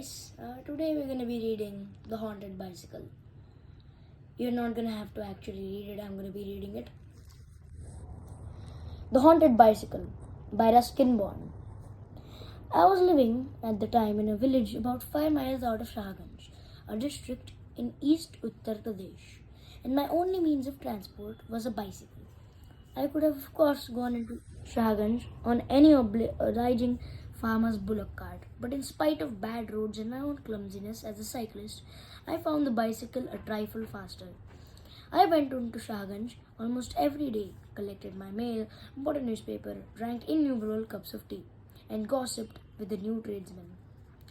guys, today we're gonna be reading The Haunted Bicycle. You're not gonna have to actually read it, I'm gonna be reading it. The Haunted Bicycle by Ruskin Bond. I was living at the time in a village about 5 miles out of Shahganj, a district in East Uttar Pradesh, and my only means of transport was a bicycle. I could have, of course, gone into Shahganj on any obliging farmer's bullock cart, but in spite of bad roads and my own clumsiness as a cyclist, I found the bicycle a trifle faster. I went into Shahganj almost every day, collected my mail, bought a newspaper, drank innumerable cups of tea, and gossiped with the new tradesmen.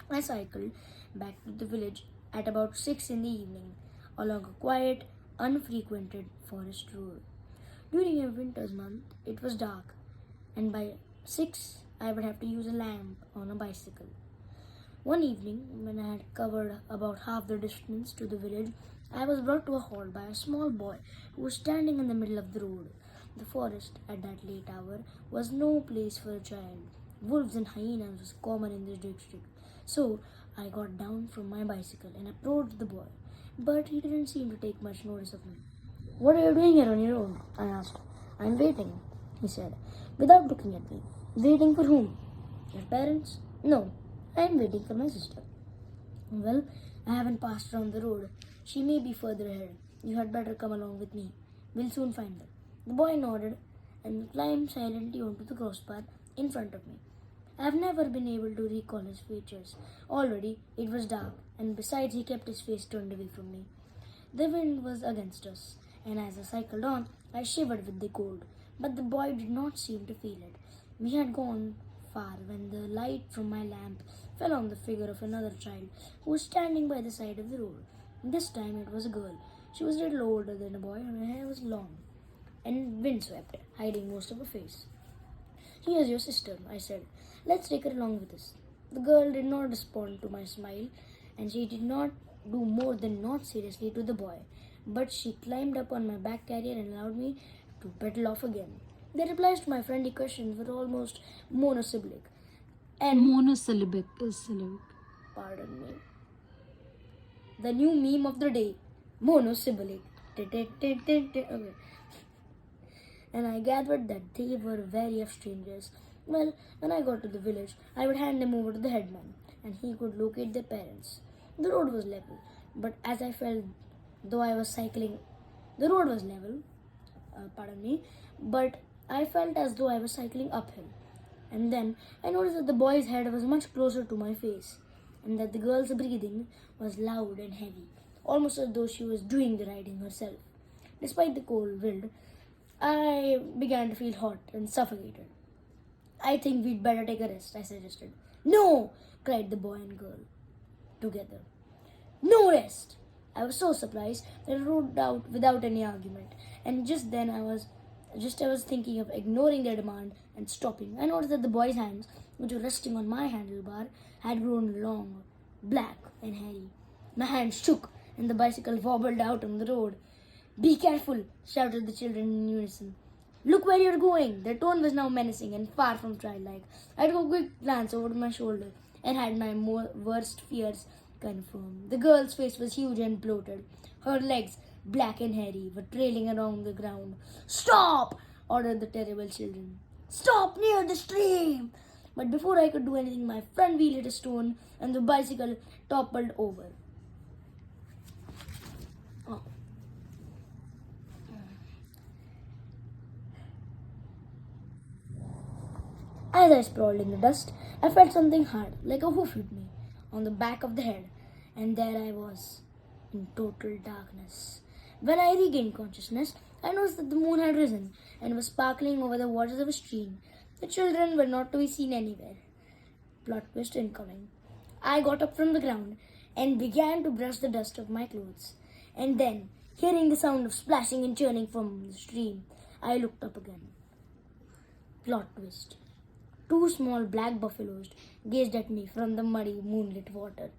I cycled back to the village at about 6 in the evening, along a quiet, unfrequented forest road. During a winter's month, it was dark, and by 6, I would have to use a lamp on a bicycle. One evening, when I had covered about half the distance to the village, I was brought to a halt by a small boy who was standing in the middle of the road. The forest, at that late hour, was no place for a child. Wolves and hyenas was common in this district. So, I got down from my bicycle and approached the boy, but he didn't seem to take much notice of me. "What are you doing here on your own?" I asked. "I'm waiting," he said, without looking at me. "Waiting for whom?" "Your parents?" "No, I'm waiting for my sister." "Well, I haven't passed around the road. She may be further ahead. You had better come along with me. We'll soon find her." The boy nodded and climbed silently onto the crosspath in front of me. I have never been able to recall his features. Already it was dark, and besides he kept his face turned away from me. The wind was against us, and as I cycled on, I shivered with the cold, but the boy did not seem to feel it. We had gone far when the light from my lamp fell on the figure of another child who was standing by the side of the road. This time it was a girl. She was a little older than a boy, and her hair was long and windswept, hiding most of her face. "Here's your sister," I said. "Let's take her along with us." The girl did not respond to my smile, and she did not do more than nod seriously to the boy, but she climbed up on my back carrier and allowed me to pedal off again. The replies to my friendly questions were almost monosyllabic. And Monosyllabic is syllabic. pardon me. The new meme of the day, monosyllabic. Okay. And I gathered that they were wary of strangers. Well, when I got to the village, I would hand them over to the headman, and he could locate their parents. The road was level, but as I felt though I was cycling, the road was level, but I felt as though I was cycling uphill. And then I noticed that the boy's head was much closer to my face, and that the girl's breathing was loud and heavy, almost as though she was doing the riding herself. Despite the cold wind, I began to feel hot and suffocated. "I think we'd better take a rest," I suggested. "No!" cried the boy and girl together. "No rest!" I was so surprised that I rode out without any argument, and just then I was thinking of ignoring their demand and stopping. I noticed that the boy's hands, which were resting on my handlebar, had grown long, black, and hairy. My hands shook, and the bicycle wobbled out on the road. "Be careful!" shouted the children in unison. "Look where you're going!" Their tone was now menacing and far from childlike. I took a quick glance over my shoulder and had my worst fears confirmed. The girl's face was huge and bloated. Her legs, black and hairy, were trailing along the ground. "Stop!" ordered the terrible children. "Stop near the stream!" But before I could do anything, my front wheel hit a stone and the bicycle toppled over. Oh. As I sprawled in the dust, I felt something hard, like a hoof hit me, on the back of the head, and there I was, in total darkness. When I regained consciousness, I noticed that the moon had risen and was sparkling over the waters of a stream. The children were not to be seen anywhere. Plot twist incoming. I got up from the ground and began to brush the dust off my clothes. And then, hearing the sound of splashing and churning from the stream, I looked up again. Plot twist. 2 small black buffaloes gazed at me from the muddy, moonlit water.